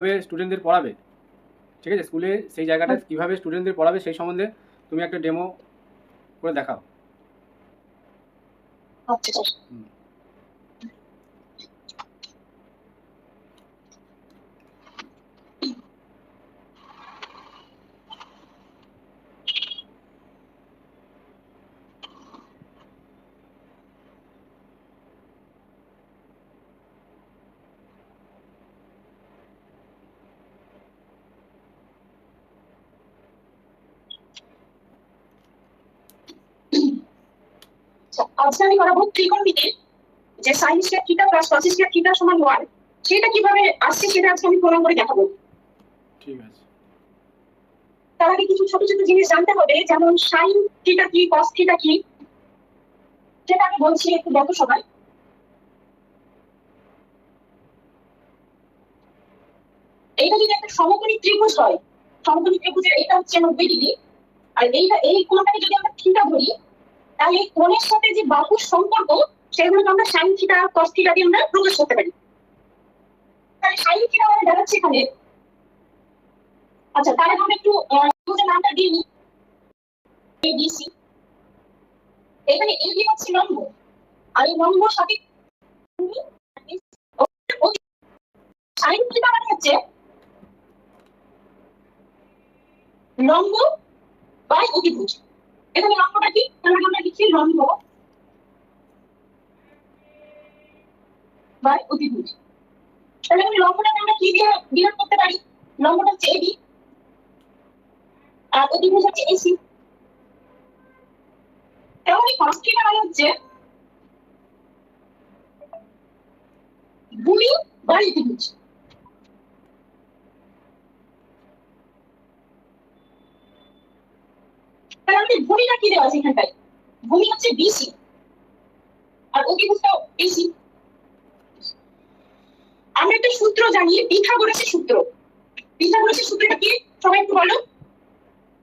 স্টুডেন্টদের পড়াবে, ঠিক আছে, স্কুলে সেই জায়গাটা কীভাবে স্টুডেন্টদের পড়াবে সেই সম্বন্ধে তুমি একটা ডেমো করে দেখাও। আচ্ছা আজকে আমি করাবো ত্রিকোণমিতির যে sine square theta plus cos square theta সমান 1 সেটা কিভাবে আসছে সেটা আজকে আমি প্রমাণ করে দেখাবো। ঠিক আছে। তার আগে কিছু ছোট ছোট জিনিস জানতে হবে, যেমন সাইন থিটা কি, কস থিটা কি, সেটা আমি বলছি, একটু দেখো সবাই। এইটা যদি একটা সমকোণী ত্রিভুজ হয়, সমকোণী ত্রিভুজের এটা হচ্ছে 90 ডিগ্রি, আর এই কোণটাকে যদি আমরা থিটা ধরি, তাহলে কোণের সাথে যে বাহুর সম্পর্ক সেগুলোকে আমরা সাইন থিটা কস থিটা দিয়ে আমরা প্রকাশ করতে পারি। তাহলে সাইন থিটা আমরা দেখাচ্ছি এখানে। আচ্ছা, তাহলে আমরা একটু ত্রিভুজের নামটা দিয়ে নিই, এবিসি। এখানে এবি হচ্ছে লম্ব, আর এই লম্ব সাথে সাইন থিটা মানে হচ্ছে লম্ব বাই অতিভুজ। এখানে লম্বটা কি, তাহলে আমরা লিখি লম্ব বাই অতিভুজ। তাহলে আমি লম্বটাকে আমরা কি দিয়ে ডিনোট করতে পারি? লম্বটা হচ্ছে এবি আর অতিভুজ হচ্ছে এসি। তাহলে কস থিটা মানে হচ্ছে ভূমি বাই অতিভুজ। তাহলে আমাদের ভূমিটা কি দেওয়া আছে এখানটায়? ভূমি হচ্ছে বিসি আর অতিভুজটা এসি। আমরা একটা সূত্র জানি, পিথাগোরাসের সূত্র। পিথাগোরাসের সূত্রটা কি সবাই একটু বলো।